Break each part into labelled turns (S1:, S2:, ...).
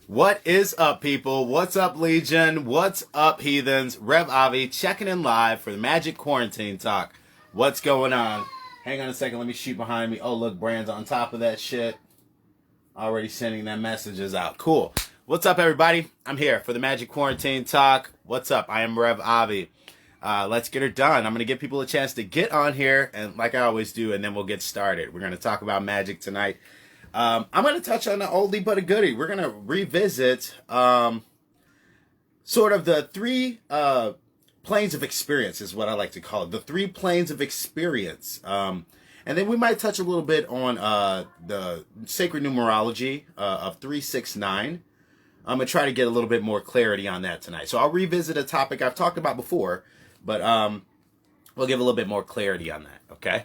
S1: What is up, people? What's up, Legion? What's up, heathens? Rev Avi checking in live for the Magic Quarantine Talk. What's going on? Hang on a second. Let me shoot behind me. Oh, look, Brand's on top of that shit. Already sending them messages out. Cool. What's up, everybody? I'm here for the Magic Quarantine Talk. What's up? I am Rev Avi. Let's get her done. I'm going to give people a chance to get on here, and like I always do, and then we'll get started. We're going to talk about magic tonight. I'm going to touch on an oldie but a goodie. We're going to revisit sort of the three planes of experience is what I like to call it. The three planes of experience. And then we might touch a little bit on the sacred numerology of 369. I'm going to try to get a little bit more clarity on that tonight. So I'll revisit a topic I've talked about before, but we'll give a little bit more clarity on that, okay?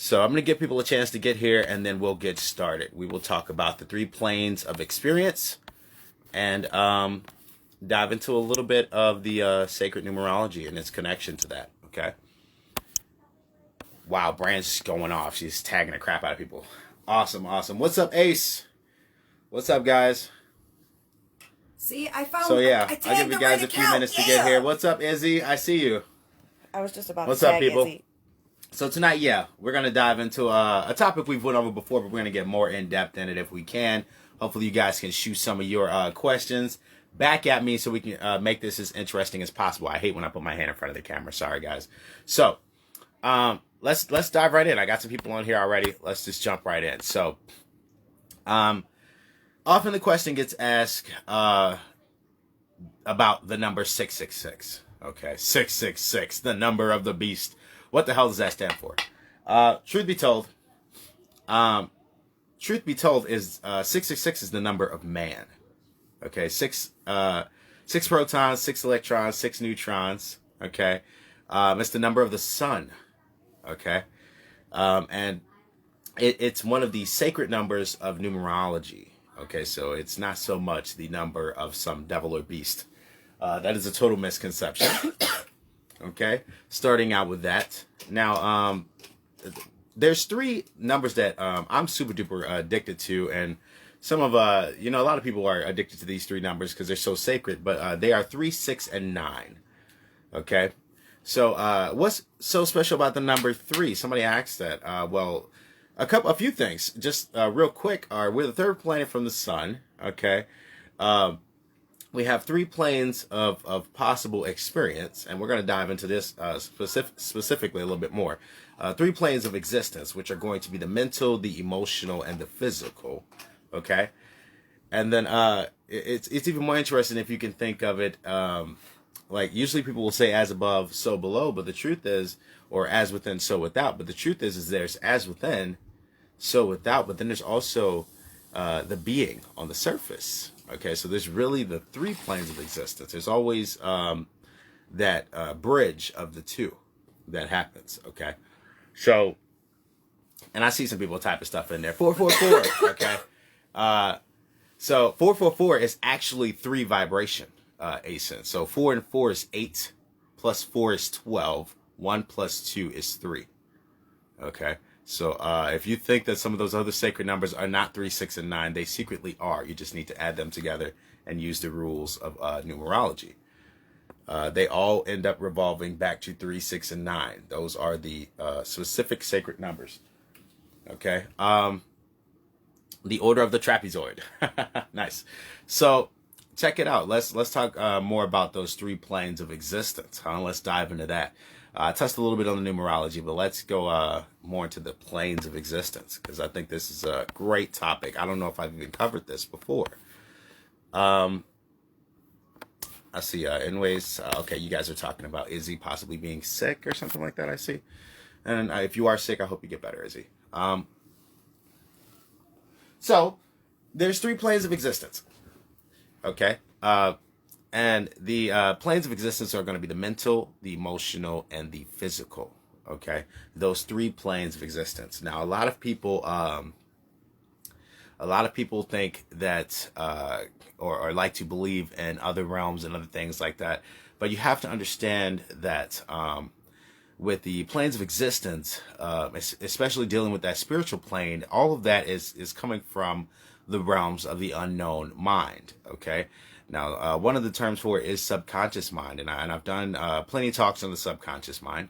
S1: So I'm going to give people a chance to get here, and then we'll get started. We will talk about the three planes of experience and dive into a little bit of the sacred numerology and its connection to that, okay? Wow, Brand's going off. She's tagging the crap out of people. Awesome, awesome. What's up, Ace? What's up, guys?
S2: See, I found.
S1: So yeah, I'll give you guys a few minutes to get here. What's up, Izzy? I see you.
S2: I was just about
S1: What's
S2: to tag
S1: up, people?
S2: Izzy.
S1: So tonight, yeah, we're going to dive into a topic we've went over before, but we're going to get more in-depth in it if we can. Hopefully you guys can shoot some of your questions back at me so we can make this as interesting as possible. I hate when I put my hand in front of the camera. Sorry, guys. So let's dive right in. I got some people on here already. Let's just jump right in. So often the question gets asked about the number 666. Okay, 666, the number of the beast. What the hell does that stand for? Truth be told, is 666 is the number of man. Okay, six protons, 6 electrons, 6 neutrons. Okay, it's the number of the sun. Okay, and it's one of the sacred numbers of numerology. Okay, so it's not so much the number of some devil or beast. That is a total misconception. Okay, starting out with that. Now, there's three numbers that I'm super duper addicted to, and some of a lot of people are addicted to these three numbers because they're so sacred. But they are 3, 6, and 9. Okay, so what's so special about the number 3? Somebody asked that. Well, a few things. Just real quick. We're the third planet from the sun. Okay. We have 3 planes of possible experience, and we're going to dive into this specifically a little bit more. 3 planes of existence, which are going to be the mental, the emotional, and the physical. Okay, and then it's even more interesting if you can think of it like usually people will say as above, so below, but the truth is, or as within, so without. But the truth is there's as within, so without. But then there's also the being on the surface. Okay, so there's really the 3 planes of existence. There's always that bridge of the two that happens. Okay, so, and I see some people typing stuff in there. 444. Okay, so 444 is actually 3 vibration ascent. So 4 and 4 is 8, plus 4 is 12. 1 plus 2 is 3. Okay. So if you think that some of those other sacred numbers are not 3, 6, and 9, they secretly are. You just need to add them together and use the rules of numerology. They all end up revolving back to 3, 6, and 9. Those are the specific sacred numbers. Okay. The order of the trapezoid. Nice. So check it out. Let's talk more about those 3 planes of existence. Let's dive into that. I touched a little bit on the numerology, but let's go more into the planes of existence, because I think this is a great topic. I don't know if I've even covered this before. I see, anyways, okay, you guys are talking about Izzy possibly being sick or something like that, I see. And if you are sick, I hope you get better, Izzy. So, there's 3 planes of existence. Okay? And the planes of existence are going to be the mental, the emotional, and the physical. Okay, those 3 planes of existence. Now, a lot of people think that or like to believe in other realms and other things like that. But you have to understand that with the planes of existence, especially dealing with that spiritual plane, all of that is coming from the realms of the unknown mind. Okay. Now, one of the terms for it is subconscious mind, and I've done plenty of talks on the subconscious mind.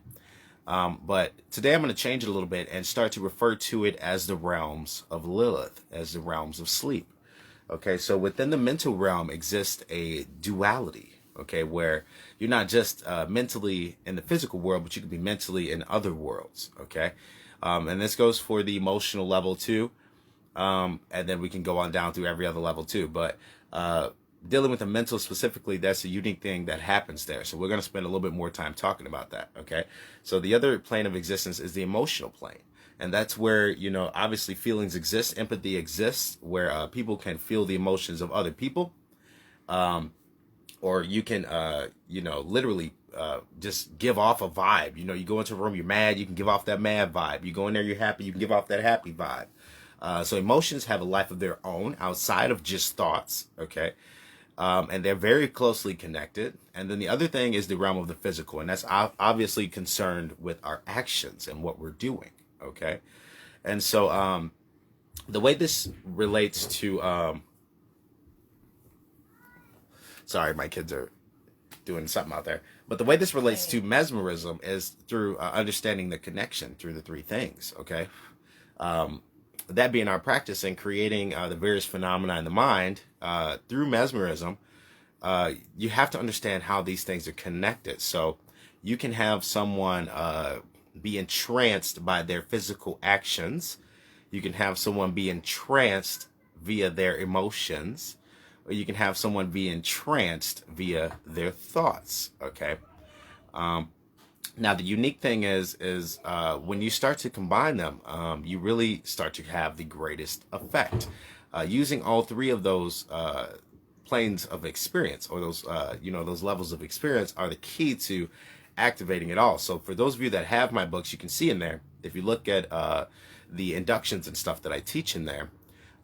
S1: But today I'm going to change it a little bit and start to refer to it as the realms of Lilith, as the realms of sleep. Okay, so within the mental realm exists a duality, okay, where you're not just mentally in the physical world, but you can be mentally in other worlds, okay? And this goes for the emotional level too, and then we can go on down through every other level too. But dealing with the mental specifically, that's a unique thing that happens there. So we're going to spend a little bit more time talking about that, okay? So the other plane of existence is the emotional plane. And that's where, you know, obviously feelings exist, empathy exists, where people can feel the emotions of other people. Or you can, you know, literally just give off a vibe. You know, you go into a room, you're mad, you can give off that mad vibe. You go in there, you're happy, you can give off that happy vibe. So emotions have a life of their own outside of just thoughts, okay? And they're very closely connected. And then the other thing is the realm of the physical. And that's obviously concerned with our actions and what we're doing. Okay. And so, the way this relates to, sorry, my kids are doing something out there, but the way this relates to mesmerism is through understanding the connection through the three things. Okay. That being our practice in creating the various phenomena in the mind through mesmerism, you have to understand how these things are connected. So you can have someone be entranced by their physical actions. You can have someone be entranced via their emotions, or you can have someone be entranced via their thoughts. Okay. Now the unique thing is when you start to combine them, you really start to have the greatest effect. Using all three of those planes of experience, or those you know, those levels of experience, are the key to activating it all. So for those of you that have my books, you can see in there, if you look at the inductions and stuff that I teach in there,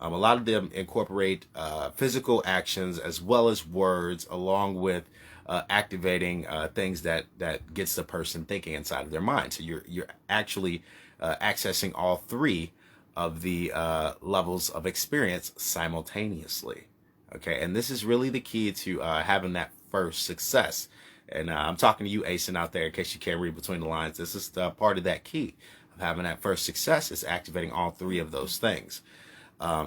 S1: a lot of them incorporate physical actions as well as words, along with activating things that gets the person thinking inside of their mind. So you're actually accessing all three of the levels of experience simultaneously. Okay, and this is really the key to having that first success. And I'm talking to you, Asen, out there, in case you can't read between the lines. This is the part of that key of having that first success, is activating all three of those things.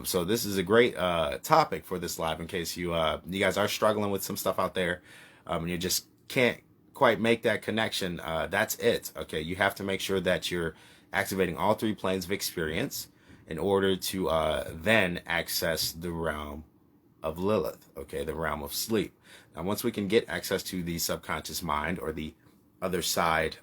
S1: So this is a great topic for this live, in case you guys are struggling with some stuff out there, and you just can't quite make that connection. That's it. Okay, you have to make sure that you're activating all three planes of experience in order to then access the realm of Lilith, okay, the realm of sleep. Now, once we can get access to the subconscious mind, or the other side,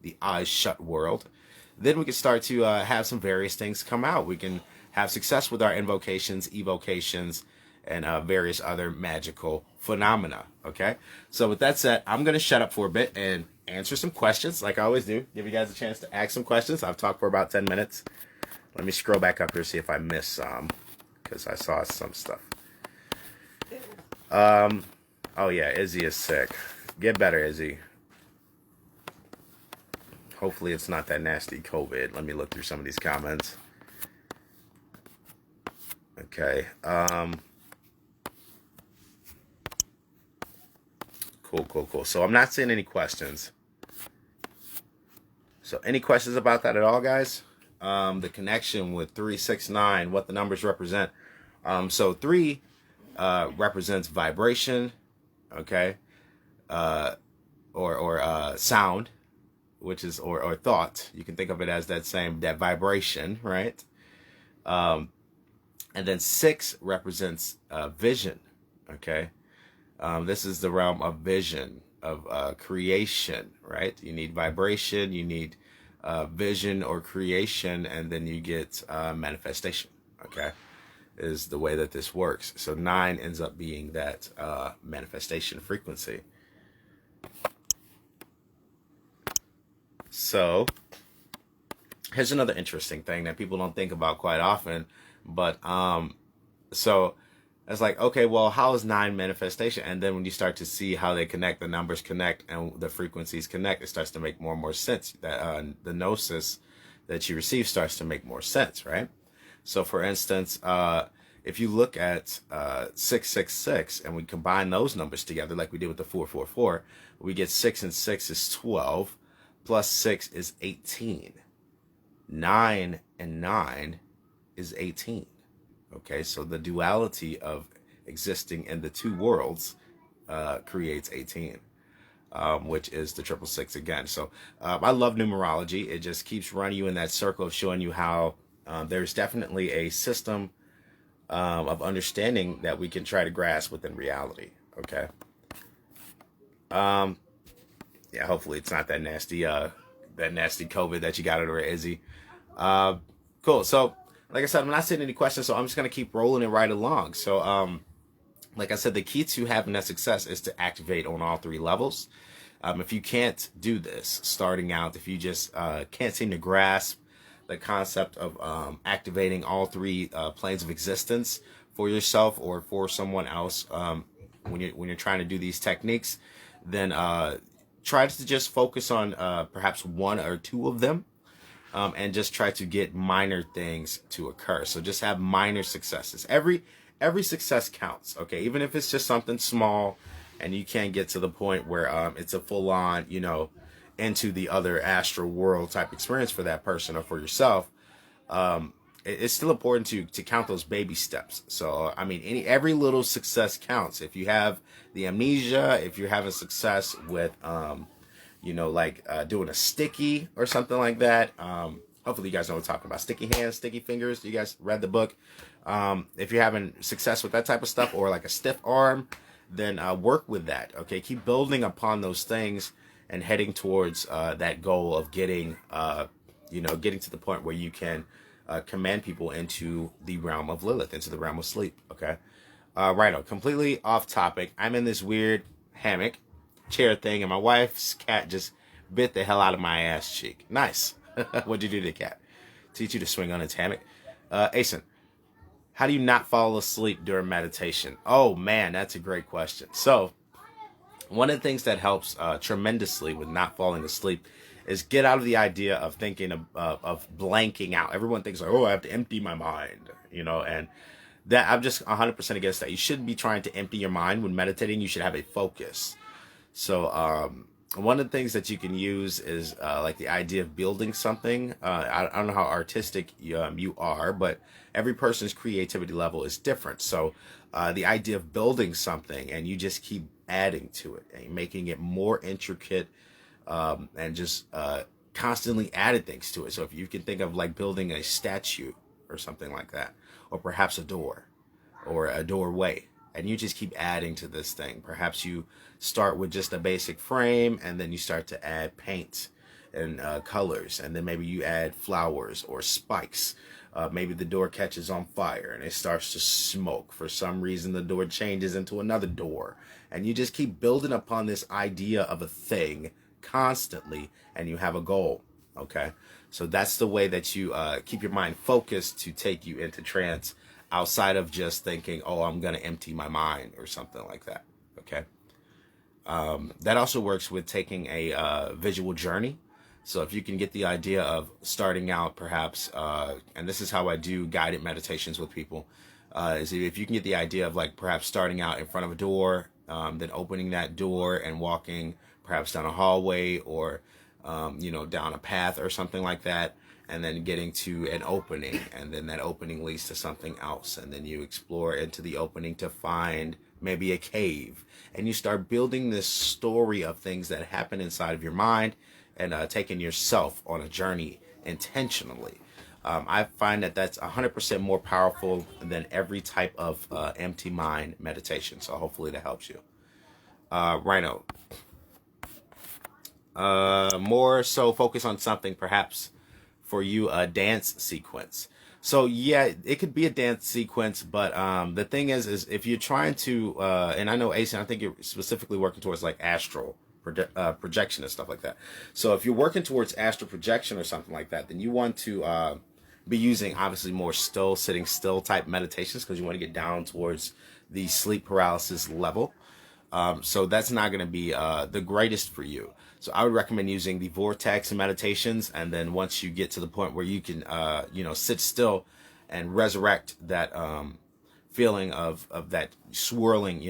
S1: the eyes shut world, then we can start to have some various things come out. We can have success with our invocations, evocations, and various other magical phenomena, okay? So with that said, I'm going to shut up for a bit and answer some questions, like I always do. Give you guys a chance to ask some questions. I've talked for about 10 minutes. Let me scroll back up here, see if I missed some, because I saw some stuff. Oh yeah, Izzy is sick. Get better, Izzy. Hopefully it's not that nasty COVID. Let me look through some of these comments. Okay. Cool. So I'm not seeing any questions. So any questions about that at all, guys? The connection with 369, what the numbers represent. So 3 represents vibration, okay, or sound, which is or thought. You can think of it as that vibration, right? And then 6 represents vision, okay. This is the realm of vision, of creation, right? You need vibration, you need vision or creation, and then you get manifestation, okay, is the way that this works. So 9 ends up being that manifestation frequency. So here's another interesting thing that people don't think about quite often, but so it's like, okay, well, how is 9 manifestation? And then when you start to see how they connect, the numbers connect and the frequencies connect, it starts to make more and more sense. That the gnosis that you receive starts to make more sense, right? So for instance, if you look at 666 and we combine those numbers together like we did with the 444, we get 6 and 6 is 12, plus 6 is 18. 9 and 9 is 18. Okay, so the duality of existing in the two worlds creates 18. Which is the 666 again. So I love numerology. It just keeps running you in that circle of showing you how there's definitely a system of understanding that we can try to grasp within reality. Okay. Yeah, hopefully it's not that nasty COVID that you got over Izzy. Cool. So like I said, I'm not seeing any questions, so I'm just gonna keep rolling it right along. So like I said, the key to having that success is to activate on all three levels. If you can't do this starting out, if you just can't seem to grasp the concept of activating all three planes of existence for yourself or for someone else, when you're trying to do these techniques, then try to just focus on perhaps one or two of them, and just try to get minor things to occur. So just have minor successes. Every success counts, okay? Even if it's just something small and you can't get to the point where it's a full-on, into the other astral world type experience for that person or for yourself, it's still important to count those baby steps. So, I mean, every little success counts. If you have the amnesia, if you're having success with, doing a sticky or something like that, hopefully you guys know what I'm talking about. Sticky hands, sticky fingers. You guys read the book. If you're having success with that type of stuff or like a stiff arm, then work with that. Okay, keep building upon those things and heading towards that goal of getting to the point where you can command people into the realm of Lilith, into the realm of sleep. Okay, righto. Completely off topic. I'm in this weird hammock chair thing, and my wife's cat just bit the hell out of my ass cheek. Nice. What'd you do to the cat? Teach you to swing on its hammock? Asen, how do you not fall asleep during meditation? Oh man, that's a great question. So one of the things that helps tremendously with not falling asleep is get out of the idea of thinking of blanking out. Everyone thinks like, oh, I have to empty my mind, and that I'm just 100% against that. You shouldn't be trying to empty your mind when meditating. You should have a focus. So one of the things that you can use is like the idea of building something. I don't know how artistic you are, but every person's creativity level is different. So the idea of building something and you just keep adding to it and making it more intricate, and just constantly adding things to it. So if you can think of like building a statue or something like that, or perhaps a door or a doorway, and you just keep adding to this thing. Perhaps you start with just a basic frame, and then you start to add paint and colors, and then maybe you add flowers or spikes. Maybe the door catches on fire and it starts to smoke. For some reason, the door changes into another door, and you just keep building upon this idea of a thing constantly, and you have a goal. Okay, so that's the way that you keep your mind focused to take you into trance, outside of just thinking, oh, I'm going to empty my mind or something like that. Okay. That also works with taking a visual journey. So if you can get the idea of starting out perhaps, and this is how I do guided meditations with people, is if you can get the idea of like perhaps starting out in front of a door, then opening that door and walking perhaps down a hallway or, down a path or something like that, and then getting to an opening, and then that opening leads to something else, and then you explore into the opening to find maybe a cave, and you start building this story of things that happen inside of your mind, and taking yourself on a journey intentionally. I find that that's 100% more powerful than every type of empty mind meditation. So hopefully that helps you. Rhino. More so focus on something perhaps for you, a dance sequence. So yeah, it could be a dance sequence, but the thing is if you're trying to, and I know Asen, I think you're specifically working towards like astral projection and stuff like that. So if you're working towards astral projection or something like that, then you want to be using obviously more sitting still type meditations, because you want to get down towards the sleep paralysis level. So that's not going to be the greatest for you. So I would recommend using the vortex meditations, and then once you get to the point where you can, sit still and resurrect that feeling of that swirling,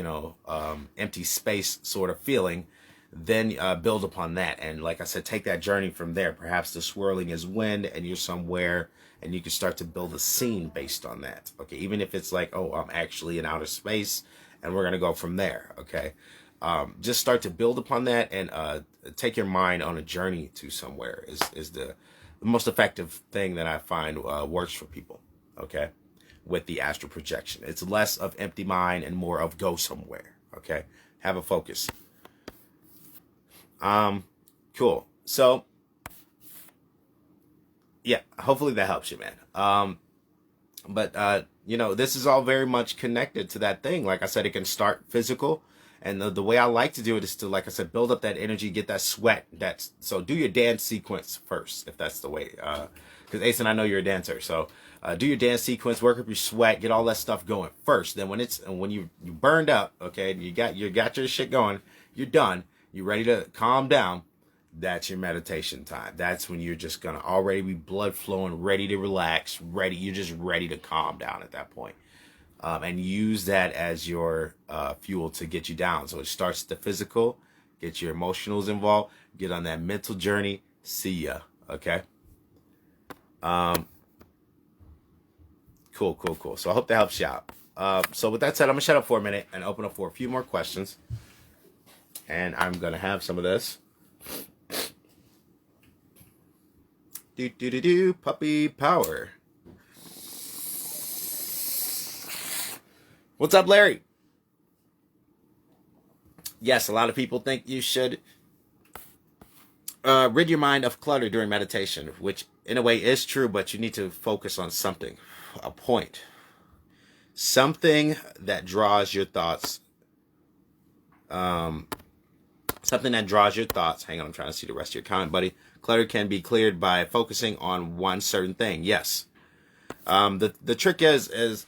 S1: empty space sort of feeling, then build upon that. And like I said, take that journey from there. Perhaps the swirling is wind and you're somewhere, and you can start to build a scene based on that. Okay, even if it's like, oh, I'm actually in outer space, and we're going to go from there. Okay, just start to build upon that, and take your mind on a journey to somewhere is the most effective thing that I find works for people. Okay, with the astral projection, it's less of empty mind and more of go somewhere. Okay, have a focus. Cool. So yeah, hopefully that helps you, man. But this is all very much connected to that thing. Like I said, it can start physical. And the way I like to do it is to, like I said, build up that energy, get that sweat. So do your dance sequence first, if that's the way. Because Ace, and I know you're a dancer. So do your dance sequence, work up your sweat, get all that stuff going first. Then when you burned up, okay, you got your shit going, you're done, you're ready to calm down. That's your meditation time. That's when you're just gonna already be blood flowing, ready to relax, ready. You're just ready to calm down at that point. And use that as your fuel to get you down. So it starts the physical, get your emotionals involved, get on that mental journey. See ya. Okay. Cool. So I hope that helps you out. So with that said, I'm gonna shut up for a minute and open up for a few more questions. And I'm gonna have some of this. Puppy power. What's up, Larry? Yes, a lot of people think you should rid your mind of clutter during meditation, which in a way is true, but you need to focus on something, a point, something that draws your thoughts. Something that draws your thoughts. Hang on, I'm trying to see the rest of your comment, buddy. Clutter can be cleared by focusing on one certain thing. Yes. The trick is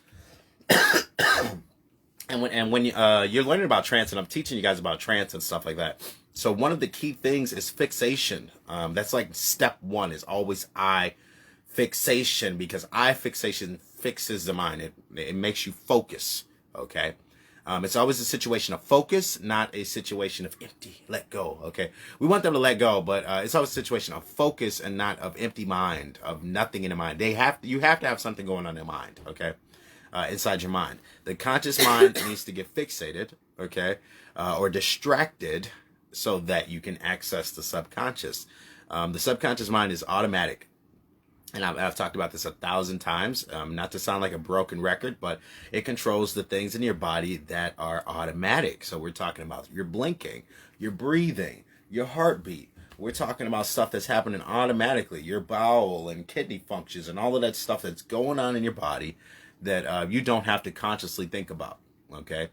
S1: and when you're learning about trance, and I'm teaching you guys about trance and stuff like that. So one of the key things is fixation. That's like step one is always eye fixation, because eye fixation fixes the mind. It makes you focus. Okay. It's always a situation of focus, not a situation of empty, let go. Okay. We want them to let go, but it's always a situation of focus and not of empty mind, of nothing in the mind. You have to have something going on in your mind. Okay. Inside your mind. The conscious mind needs to get fixated, okay, or distracted so that you can access the subconscious. The subconscious mind is automatic. And I've talked about this 1,000 times, not to sound like a broken record, but it controls the things in your body that are automatic. So we're talking about your blinking, your breathing, your heartbeat. We're talking about stuff that's happening automatically, your bowel and kidney functions and all of that stuff that's going on in your body that you don't have to consciously think about, okay?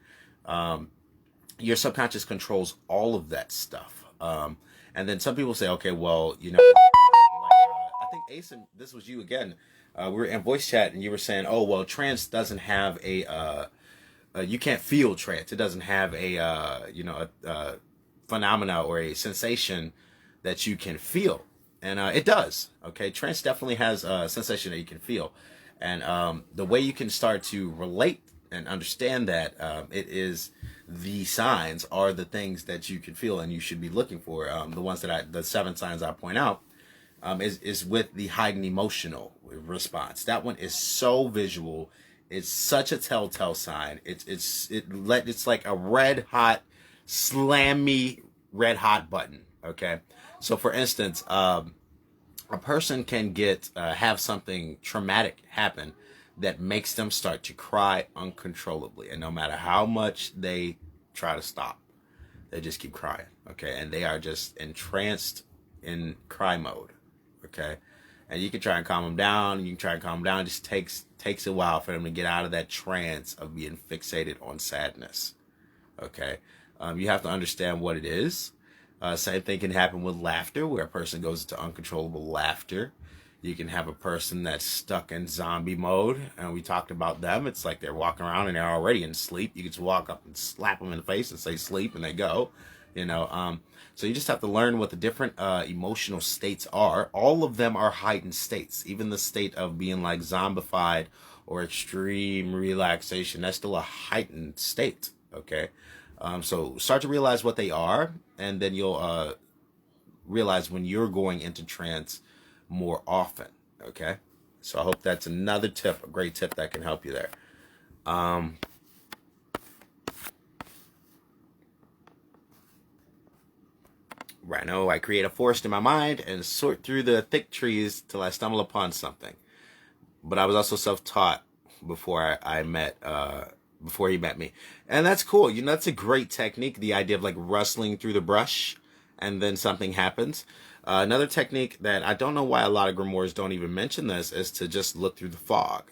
S1: Your subconscious controls all of that stuff. And then some people say, okay, well, I think Ace, and this was you again, we were in voice chat and you were saying, oh, well, trance doesn't have you can't feel trance. It doesn't have a phenomena or a sensation that you can feel. And it does, okay? Trance definitely has a sensation that you can feel. And the way you can start to relate and understand that it is the signs are the things that you can feel and you should be looking for. The 7 signs I point out is with the heightened emotional response. That one is so visual. It's such a telltale sign. It's like a red hot, slammy red hot button. Okay, so for instance, a person can have something traumatic happen that makes them start to cry uncontrollably. And no matter how much they try to stop, they just keep crying. Okay. And they are just entranced in cry mode. Okay. And you can try and calm them down. It just takes a while for them to get out of that trance of being fixated on sadness. Okay. You have to understand what it is. Same thing can happen with laughter, where a person goes into uncontrollable laughter. You can have a person that's stuck in zombie mode, and we talked about them. It's like they're walking around and they're already in sleep. You can just walk up and slap them in the face and say sleep, and they go. So you just have to learn what the different emotional states are. All of them are heightened states. Even the state of being like zombified or extreme relaxation. That's still a heightened state, okay? So start to realize what they are, and then you'll realize when you're going into trance more often, okay? So I hope that's another tip, a great tip that can help you there. Right now, I create a forest in my mind and sort through the thick trees till I stumble upon something. But I was also self-taught before I met, before he met me. And that's cool. You know, that's a great technique. The idea of like rustling through the brush and then something happens. Another technique that I don't know why a lot of grimoires don't even mention this is to just look through the fog.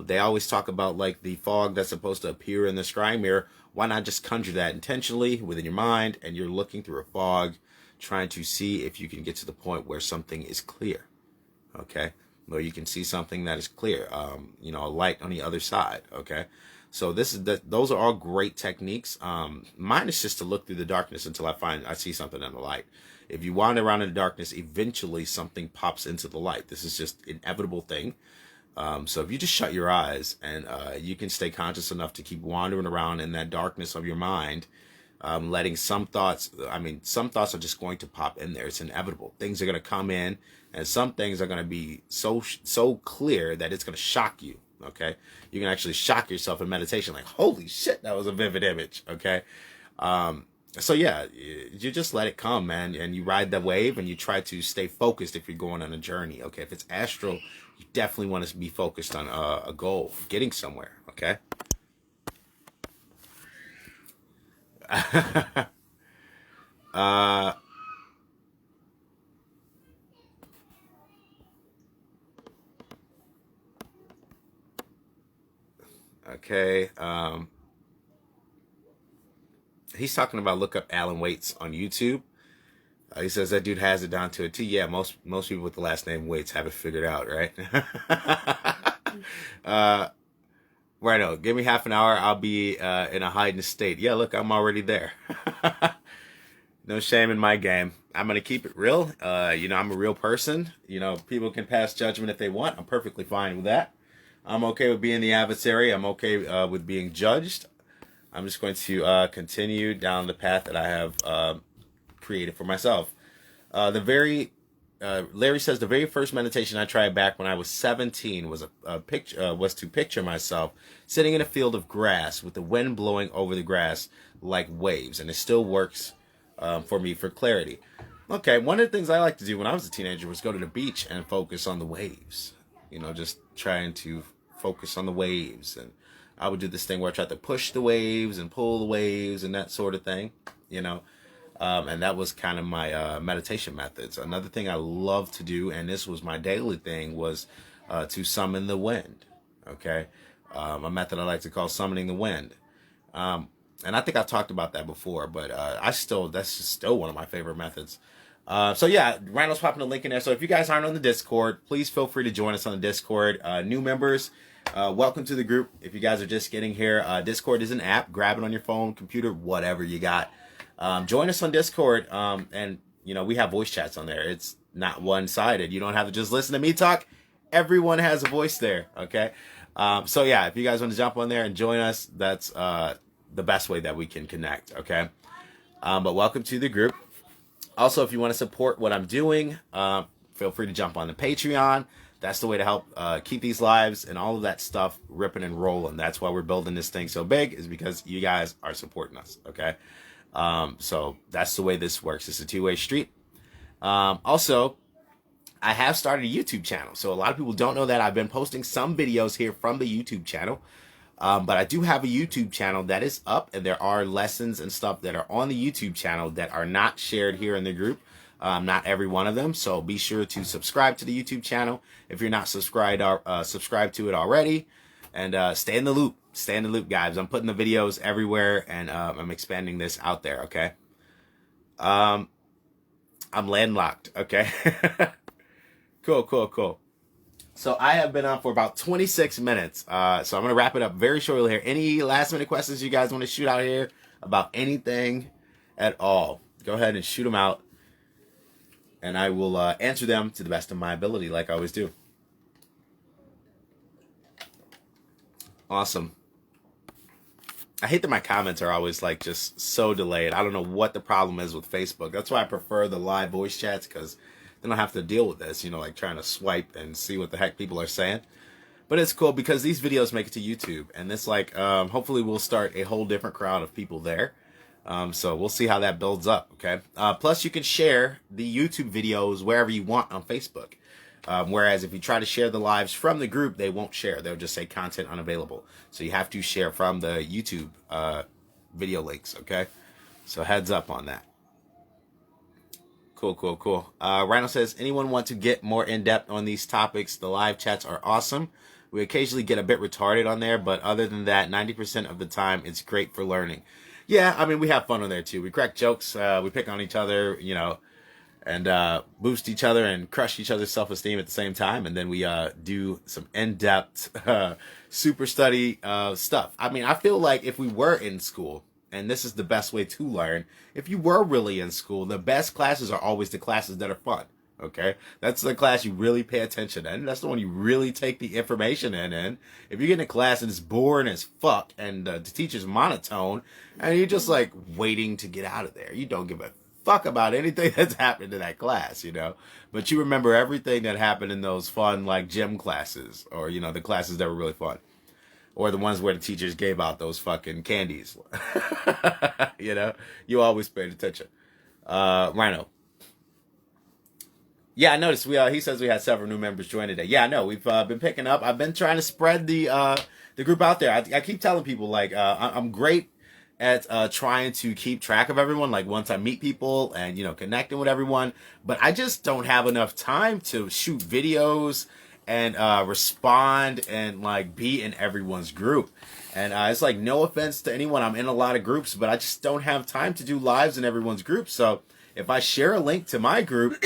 S1: They always talk about like the fog that's supposed to appear in the scry mirror. Why not just conjure that intentionally within your mind, and you're looking through a fog, trying to see if you can get to the point where something is clear. Okay, where you can see something that is clear. You know, a light on the other side. Okay, so those are all great techniques. Mine is just to look through the darkness until I see something in the light. If you wander around in the darkness, eventually something pops into the light. This is just an inevitable thing. So if you just shut your eyes and you can stay conscious enough to keep wandering around in that darkness of your mind, letting some thoughts are just going to pop in there. It's inevitable. Things are going to come in, and some things are going to be so clear that it's going to shock you. Okay, you can actually shock yourself in meditation, like, holy shit, that was a vivid image. Okay, so yeah, you just let it come, man, and you ride the wave, and you try to stay focused if you're going on a journey. Okay, if it's astral, you definitely want to be focused on a goal, getting somewhere. Okay. Okay. He's talking about look up Alan Waits on YouTube. He says that dude has it down to a T. Yeah, most people with the last name Waits have it figured out, right? Righto, give me half an hour. I'll be in a heightened state. Yeah, look, I'm already there. No shame in my game. I'm going to keep it real. You know, I'm a real person. You know, people can pass judgment if they want. I'm perfectly fine with that. I'm okay with being the adversary. I'm okay with being judged. I'm just going to continue down the path that I have created for myself. Larry says the very first meditation I tried back when I was 17 was was to picture myself sitting in a field of grass with the wind blowing over the grass like waves, and it still works for me for clarity. Okay, one of the things I like to do when I was a teenager was go to the beach and focus on the waves. You know, just trying to focus on the waves, and I would do this thing where I tried to push the waves and pull the waves and that sort of thing. You know. And that was kind of my meditation methods. Another thing I love to do, and this was my daily thing, was to summon the wind. Okay, a method I like to call summoning the wind. And I think I've talked about that before, but that's just still one of my favorite methods. So yeah, Randall's popping a link in there. So if you guys aren't on the Discord, please feel free to join us on the Discord. New members, welcome to the group. If you guys are just getting here, Discord is an app. Grab it on your phone, computer, whatever you got. Join us on Discord, and you know, we have voice chats on there. It's not one-sided. You don't have to just listen to me talk. Everyone has a voice there. Okay. So yeah, if you guys want to jump on there and join us, that's the best way that we can connect. Okay. But welcome to the group. Also, if you want to support what I'm doing, feel free to jump on the Patreon. That's the way to help keep these lives and all of that stuff ripping and rolling. That's why we're building this thing so big, is because you guys are supporting us. Okay. So that's the way this works. It's a two-way street. Also, I have started a YouTube channel. So a lot of people don't know that. I've been posting some videos here from the YouTube channel. But I do have a YouTube channel that is up, and there are lessons and stuff that are on the YouTube channel that are not shared here in the group. Not every one of them. So be sure to subscribe to the YouTube channel if you're not subscribed to it already, and stay in the loop. Stay in the loop, guys. I'm putting the videos everywhere, and I'm expanding this out there. Okay. I'm landlocked. Okay. Cool. So I have been on for about 26 minutes. So I'm going to wrap it up very shortly here. Any last minute questions you guys want to shoot out here about anything at all? Go ahead and shoot them out, and I will answer them to the best of my ability, like I always do. Awesome. I hate that my comments are always like just so delayed. I don't know what the problem is with Facebook. That's why I prefer the live voice chats, because then I don't have to deal with this, like trying to swipe and see what the heck people are saying. But it's cool because these videos make it to YouTube, and it's like hopefully we'll start a whole different crowd of people there. So we'll see how that builds up. Okay. Plus, you can share the YouTube videos wherever you want on Facebook. Whereas if you try to share the lives from the group, they won't share. They'll just say content unavailable. So you have to share from the YouTube video links. Okay. So heads up on that. Cool. Rhino says, anyone want to get more in depth on these topics? The live chats are awesome. We occasionally get a bit retarded on there, but other than that, 90% of the time, it's great for learning. Yeah, I mean, we have fun on there too. We crack jokes, we pick on each other, and boost each other and crush each other's self-esteem at the same time. And then we do some in-depth, super study stuff. I mean, I feel like if we were in school, and this is the best way to learn, if you were really in school, the best classes are always the classes that are fun. Okay, that's the class you really pay attention in. That's the one you really take the information in. If you get in a class and it's boring as fuck and the teacher's monotone and you're just like waiting to get out of there, you don't give a fuck about anything that's happened in that class, But you remember everything that happened in those fun like gym classes, or the classes that were really fun, or the ones where the teachers gave out those fucking candies. You always paid attention. Rhino. Yeah, I noticed he says we had several new members join today. Yeah, I know. We've been picking up. I've been trying to spread the group out there. I keep telling people, like, I'm great at trying to keep track of everyone, like, once I meet people and, connecting with everyone. But I just don't have enough time to shoot videos and respond and, like, be in everyone's group. And it's like, no offense to anyone. I'm in a lot of groups, but I just don't have time to do lives in everyone's group. So if I share a link to my group,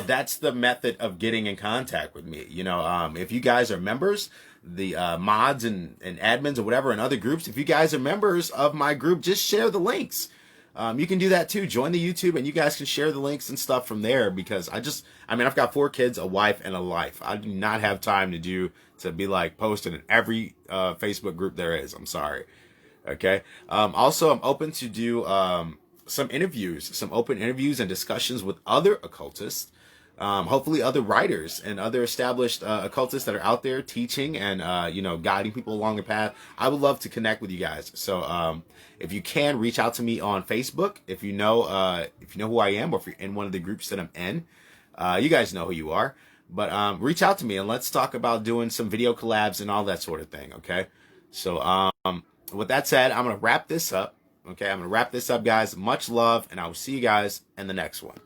S1: that's the method of getting in contact with me. If you guys are members, the mods and admins or whatever in other groups, if you guys are members of my group, just share the links. You can do that too. Join the YouTube and you guys can share the links and stuff from there, because I've got 4 kids, a wife, and a life. I do not have time to be like posting in every Facebook group there is. I'm sorry. Okay. Also, I'm open to do some open interviews and discussions with other occultists, hopefully other writers and other established occultists that are out there teaching and guiding people along the path. I would love to connect with you guys. So if you can, reach out to me on Facebook. If you know who I am, or if you're in one of the groups that I'm in, you guys know who you are. But reach out to me and let's talk about doing some video collabs and all that sort of thing. Okay. So with that said, I'm gonna wrap this up. Okay, I'm going to wrap this up, guys. Much love, and I will see you guys in the next one.